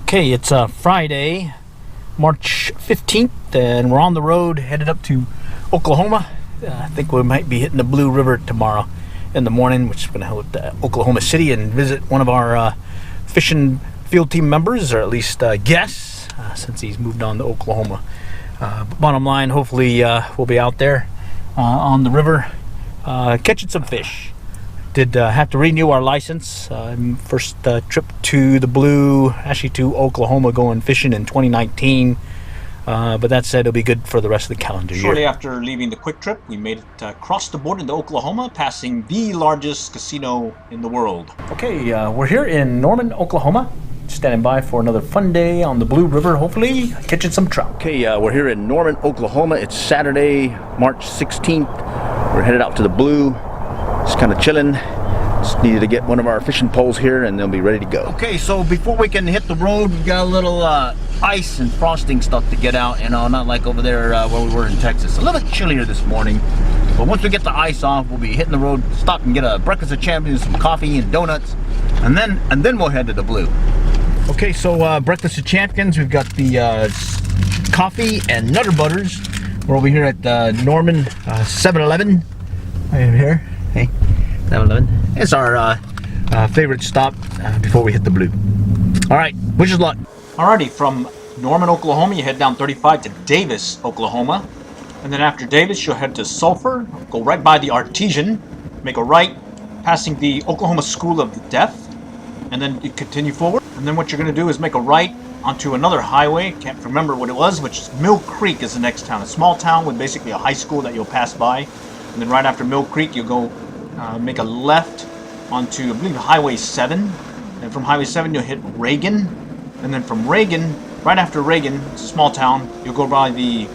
Okay, it's Friday, March 15th, and we're on the road headed up to Oklahoma. I think we might be hitting the Blue River tomorrow in the morning, which is going to help Oklahoma City and visit one of our fishing field team members, or at least guests, since he's moved on to Oklahoma. Bottom line, hopefully we'll be out there on the river catching some fish. Did have to renew our license. First trip to the Blue, actually to Oklahoma, going fishing in 2019. But that said, it'll be good for the rest of the calendar year. Shortly after leaving the quick trip, we made it across the border into Oklahoma, passing the largest casino in the world. Okay, we're here in Norman, Oklahoma. Standing by for another fun day on the Blue River, hopefully catching some trout. Okay, we're here in Norman, Oklahoma. It's Saturday, March 16th. We're headed out to the Blue. Just kind of chilling. Just needed to get one of our fishing poles here and they'll be ready to go. Okay, so before we can hit the road, we got a little ice and frosting stuff to get out, not like over there where we were in Texas. A little bit chillier this morning, but once we get the ice off, we'll be hitting the road, stop and get a breakfast of champions, some coffee and donuts, and then we'll head to the Blue. Okay, so breakfast of champions, we've got the coffee and Nutter Butters. We're over here at Norman 7-Eleven. I am here. Hey, 7-Eleven. It's our favorite stop before we hit the Blue. All right, wish us luck. Alrighty, from Norman, Oklahoma, you head down 35 to Davis, Oklahoma. And then after Davis, you'll head to Sulphur, go right by the Artesian, make a right, passing the Oklahoma School of the Deaf, and then you continue forward. And then what you're going to do is make a right onto another highway, can't remember what it was, which is Mill Creek is the next town. A small town with basically a high school that you'll pass by. And then right after Mill Creek, you'll go make a left onto, I believe, Highway 7. And from Highway 7, you'll hit Reagan. And then from Reagan, right after Reagan, it's a small town, you'll go by the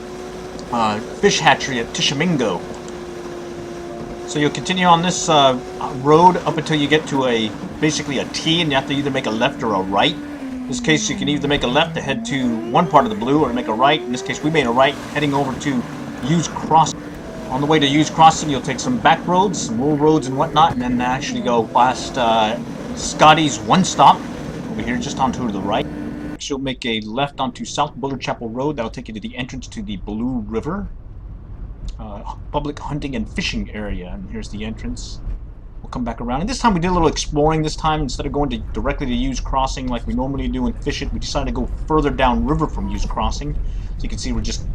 fish hatchery at Tishomingo. So you'll continue on this road up until you get to basically a T, and you have to either make a left or a right. In this case, you can either make a left to head to one part of the Blue, or make a right. In this case, we made a right, heading over to Hughes Crossing. On the way to Hughes Crossing, you'll take some back roads, some rural roads and whatnot, and then actually go past Scotty's One Stop over here, just onto the right. Next, you'll make a left onto South Bullard Chapel Road. That'll take you to the entrance to the Blue River public hunting and fishing area. And here's the entrance. We'll come back around. And this time we did a little exploring. This time, instead of going directly to Hughes Crossing like we normally do and fish it, we decided to go further down river from Hughes Crossing. So you can see we're just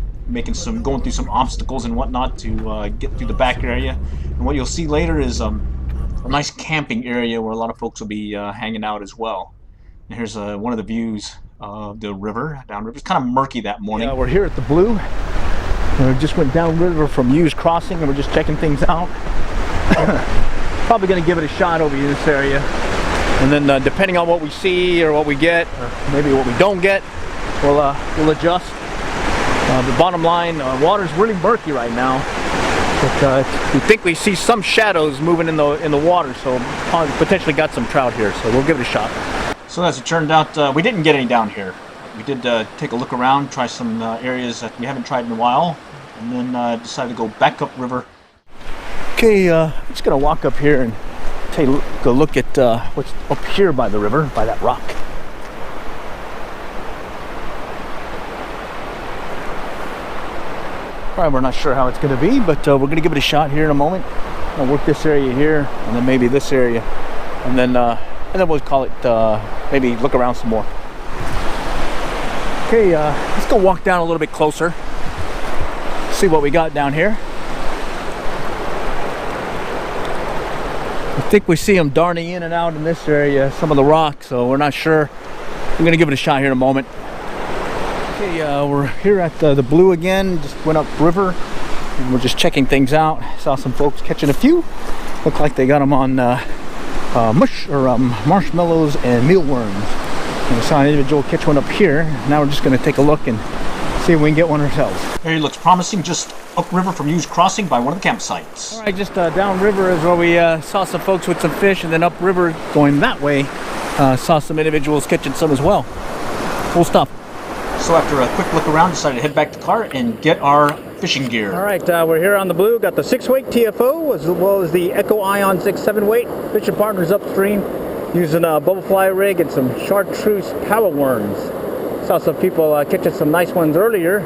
going through some obstacles and whatnot to get through the back area. And what you'll see later is a nice camping area where a lot of folks will be hanging out as well. And here's one of the views of the river, downriver. It's kind of murky that morning. We're here at the Blue. We just went downriver from Hughes Crossing and we're just checking things out. Probably going to give it a shot over in this area. And then depending on what we see or what we get, or maybe what we don't get, we'll adjust. The bottom line, water's really murky right now, but we think we see some shadows moving in the water, so probably potentially got some trout here, so we'll give it a shot. So as it turned out, we didn't get any down here. We did take a look around, try some areas that we haven't tried in a while, and then decided to go back up river. Okay, I'm just gonna walk up here and take a look at what's up here by the river, by that rock. Alright, we're not sure how it's going to be, but we're going to give it a shot here in a moment. I'll work this area here, and then maybe this area, and then we'll call it, maybe look around some more. Okay, let's go walk down a little bit closer, see what we got down here. I think we see them darting in and out in this area, some of the rocks, so we're not sure. I'm going to give it a shot here in a moment. Okay, we're here at the Blue again. Just went up river and we're just checking things out. Saw some folks catching a few. Looked like they got them on marshmallows and mealworms. And we saw an individual catch one up here. Now we're just going to take a look and see if we can get one ourselves. Area looks promising, just upriver from Hughes Crossing by one of the campsites. All right, just down river is where we saw some folks with some fish, and then upriver going that way, saw some individuals catching some as well. Cool stuff. So after a quick look around, decided to head back to the car and get our fishing gear. All right, we're here on the Blue. Got the 6-weight TFO as well as the Echo Ion 6 7-weight. Fishing partners upstream. using a bubble fly rig and some chartreuse PowerWorms. Saw some people catching some nice ones earlier.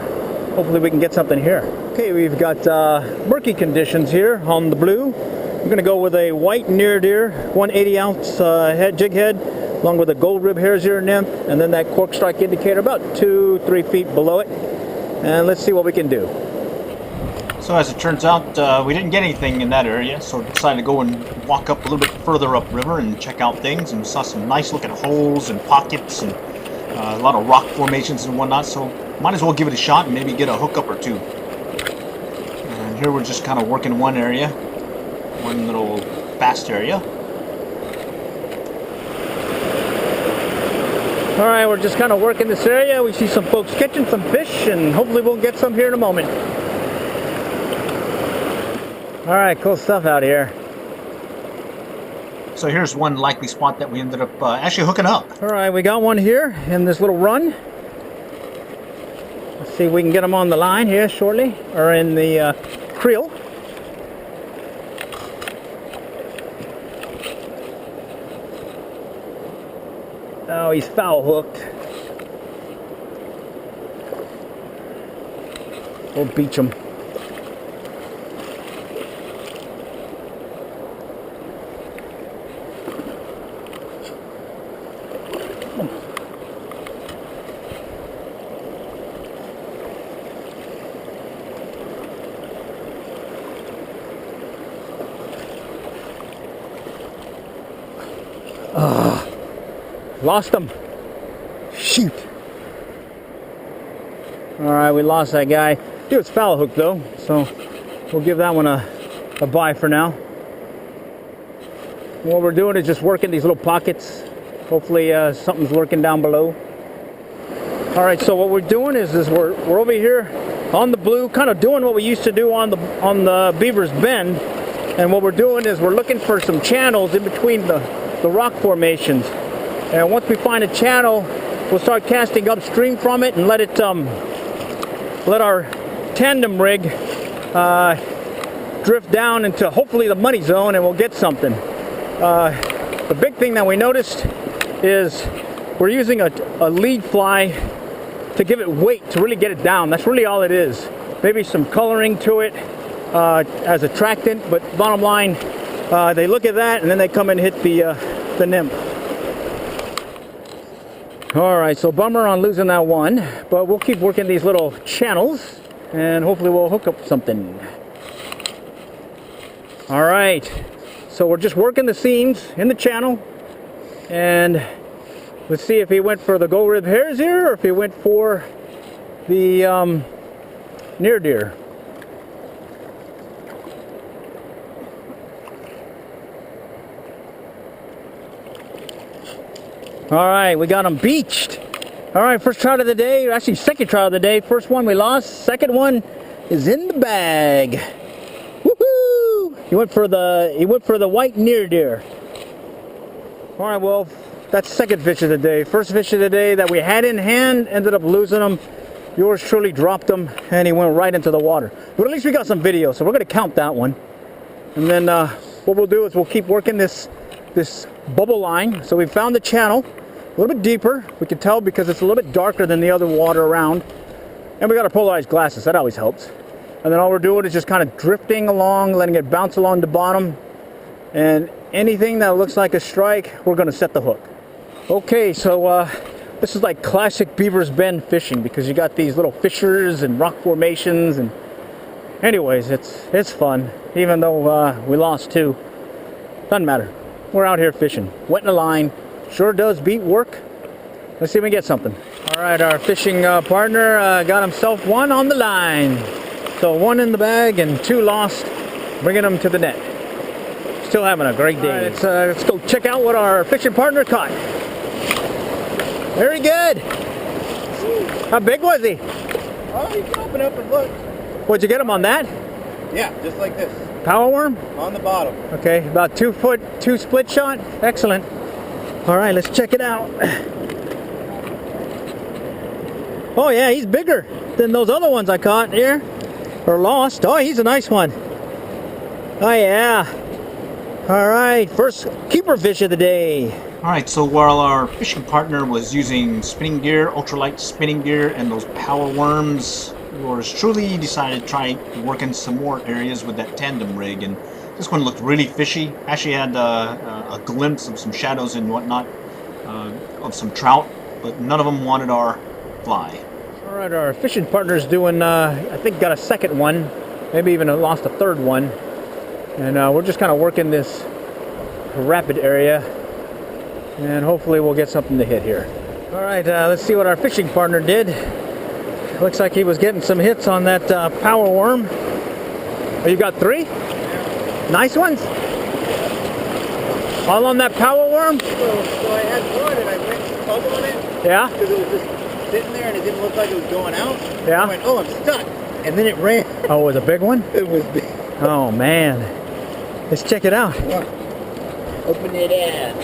Hopefully we can get something here. Okay, we've got murky conditions here on the blue. We're going to go with a white near deer, 180 ounce jig head, along with a gold rib hare's ear nymph, and then that cork strike indicator about 2-3 feet below it. And let's see what we can do. So as it turns out, we didn't get anything in that area, so decided to go and walk up a little bit further upriver and check out things, and we saw some nice looking holes and pockets and a lot of rock formations and whatnot, so might as well give it a shot and maybe get a hookup or two. And here we're just kind of working one area, one little fast area. Alright, we're just kind of working this area. We see some folks catching some fish, and hopefully we'll get some here in a moment. Alright, cool stuff out here. So here's one likely spot that we ended up actually hooking up. Alright, we got one here in this little run. Let's see if we can get them on the line here shortly, or in the creel. Oh, he's foul hooked. We'll beach him. Lost him. Shoot. Alright, we lost that guy. Dude's foul hook though, so we'll give that one a bye for now. What we're doing is just working these little pockets. Hopefully something's lurking down below. Alright, so what we're doing is we're over here on the blue, kind of doing what we used to do on the Beaver's Bend. And what we're doing is we're looking for some channels in between the rock formations. And once we find a channel, we'll start casting upstream from it and let our tandem rig drift down into hopefully the money zone, and we'll get something. The big thing that we noticed is we're using a lead fly to give it weight, to really get it down. That's really all it is. Maybe some coloring to it as attractant, but bottom line, they look at that and then they come and hit the nymph. Alright, so bummer on losing that one, but we'll keep working these little channels and hopefully we'll hook up something. Alright, so we're just working the seams in the channel, and let's see if he went for the gold rib hare's ear or if he went for the near deer. Alright, we got him beached. Alright, first trout of the day, actually second trout of the day. First one we lost, second one is in the bag. Woohoo! He went for the white near deer. Alright, well, that's second fish of the day. First fish of the day that we had in hand, ended up losing him. Yours truly dropped him and he went right into the water. But at least we got some video, so we're gonna count that one. And then what we'll do is we'll keep working this bubble line. So we found the channel a little bit deeper. We can tell because it's a little bit darker than the other water around. And we got our polarized glasses. That always helps. And then all we're doing is just kind of drifting along, letting it bounce along the bottom. And anything that looks like a strike, we're going to set the hook. Okay, so this is like classic Beaver's Bend fishing because you got these little fissures and rock formations. And anyways, it's fun. Even though we lost two. Doesn't matter. We're out here fishing. Wet in the line. Sure does beat work. Let's see if we get something. Alright, our fishing partner got himself one on the line. So one in the bag and two lost, bringing them to the net. Still having a great day. Right, let's go check out what our fishing partner caught. Very good. How big was he? Oh, he's jumping up and look. What'd you get him on that? Yeah, just like this. PowerWorm? On the bottom. Okay, about 2 foot, 2 split shot. Excellent. All right, let's check it out. Oh yeah, he's bigger than those other ones I caught here, or lost. Oh, he's a nice one. Oh yeah. All right, first keeper fish of the day. Alright, so while our fishing partner was using spinning gear, ultralight spinning gear, and those PowerWorms, yours truly decided to try working some more areas with that tandem rig, and this one looked really fishy. Actually had a glimpse of some shadows and whatnot of some trout, but none of them wanted our fly. Alright, our fishing partner's doing, I think got a second one, maybe even lost a third one, and we're just kind of working this rapid area, and hopefully we'll get something to hit here. Alright, let's see what our fishing partner did. Looks like he was getting some hits on that PowerWorm. Oh, you got 3? Nice ones? All on that PowerWorm? So I had one and I went to tug on it. Yeah? Because it was just sitting there and it didn't look like it was going out. Yeah? I went, oh, I'm stuck. And then it ran. Oh, it was a big one? It was big. Oh, man. Let's check it out. Open it up.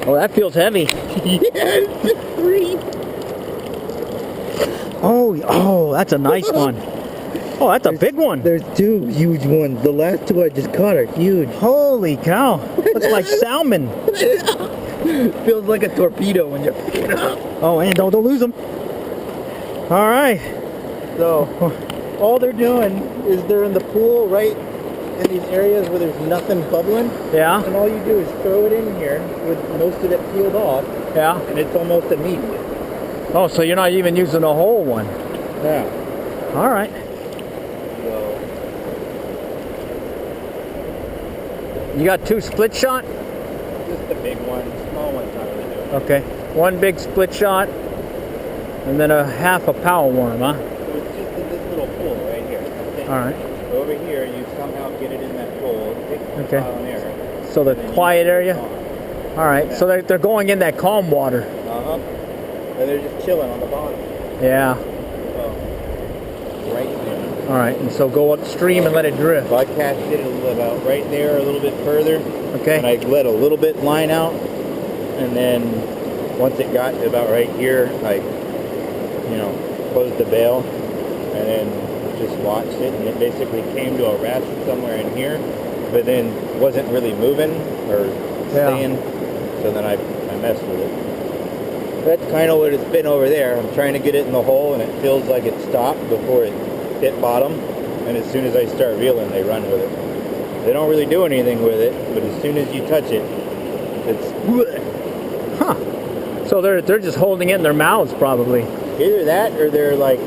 Oh, that feels heavy. Yeah, it's 3. Oh, that's a nice one. Oh, that's a big one. There's 2 huge ones. The last 2 I just caught are huge. Holy cow. Looks like salmon. Feels like a torpedo when you're picking it up. Oh, and don't lose them. All right. So, all they're doing is they're in the pool right in these areas where there's nothing bubbling. Yeah? And all you do is throw it in here with most of it peeled off. Yeah? And it's almost immediate. Oh, so you're not even using a whole one. Yeah. All right. So, You got 2 split shot? just the big one. Small one's not really doing it. Okay. 1 big split shot, and then a half a PowerWorm, huh? So it's just in this little pool right here. That's it. All right. Over here, you somehow get it in that pool. Take the Okay. pile in there. So the and then you quiet put it area? on. All right. So they're going in that calm water. Uh-huh. And they're just chilling on the bottom. Yeah. So, right there. All right. And so go upstream and let it drift. So I cast it about right there, a little bit further. Okay. And I let a little bit line out. And then once it got to about right here, I, closed the bail. And then just watched it. And it basically came to a rest somewhere in here. But then wasn't really moving or staying. So then I messed with it. That's kind of what it's been over there. I'm trying to get it in the hole and it feels like it stopped before it hit bottom. And as soon as I start reeling, they run with it. They don't really do anything with it, but as soon as you touch it, it's... Huh. So they're just holding it in their mouths probably. Either that or they're like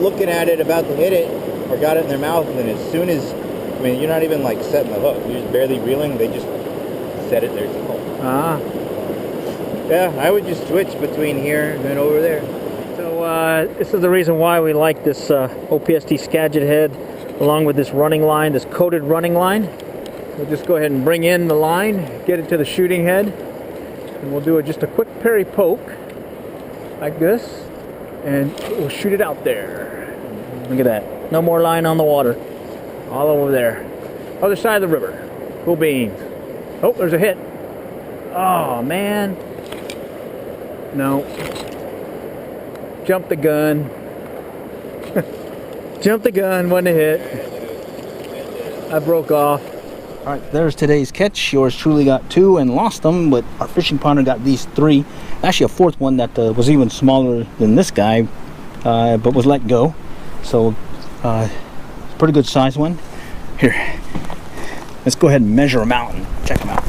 looking at it about to hit it or got it in their mouth, and then as soon as... you're not even like setting the hook. You're just barely reeling. They just set it there. Ah. Yeah, I would just switch between here and then over there. So this is the reason why we like this OPST Skagit head, along with this running line, this coated running line. We'll just go ahead and bring in the line, get it to the shooting head, and we'll do just a quick parry poke, like this, and we'll shoot it out there. Look at that. No more line on the water. All over there. Other side of the river. Cool beans. Oh, there's a hit. Oh, man. No. Jump the gun. Jump the gun, wasn't a hit. I broke off. All right, there's today's catch. Yours truly got 2 and lost them, but our fishing partner got these 3. Actually, a 4th one that was even smaller than this guy, but was let go. So, pretty good size one. Here, let's go ahead and measure them out and check them out.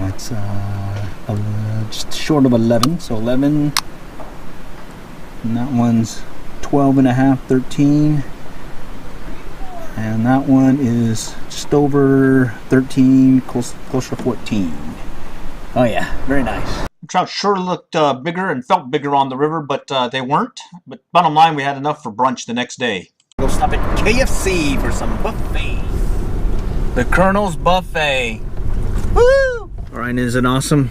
That's just short of 11, so 11, and that one's 12 and a half, 13, and that one is just over 13, closer to 14. Oh yeah, very nice. Trout sure looked bigger and felt bigger on the river, but they weren't. But bottom line, we had enough for brunch the next day. Go stop at KFC for some buffet. The Colonel's Buffet. Woo! All right, is it awesome?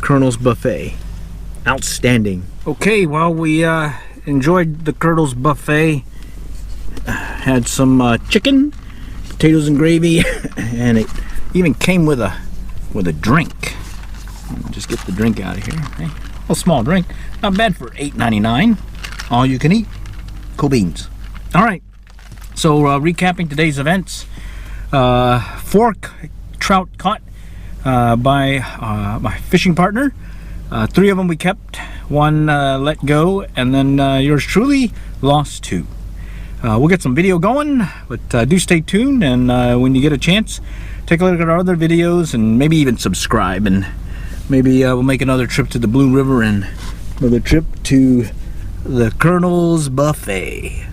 Colonel's Buffet. Outstanding. Okay, well, we enjoyed the Colonel's Buffet. Had some chicken, potatoes and gravy, and it even came with a drink. Just get the drink out of here. Okay? A small drink, not bad for $8.99. All you can eat. Cool beans. All right, So recapping today's events, 4 trout caught by my fishing partner. 3 of them we kept, 1 let go, and then yours truly lost 2. We'll get some video going, but do stay tuned, and when you get a chance, take a look at our other videos and maybe even subscribe, and maybe we'll make another trip to the Blue River and another trip to the Colonel's Buffet.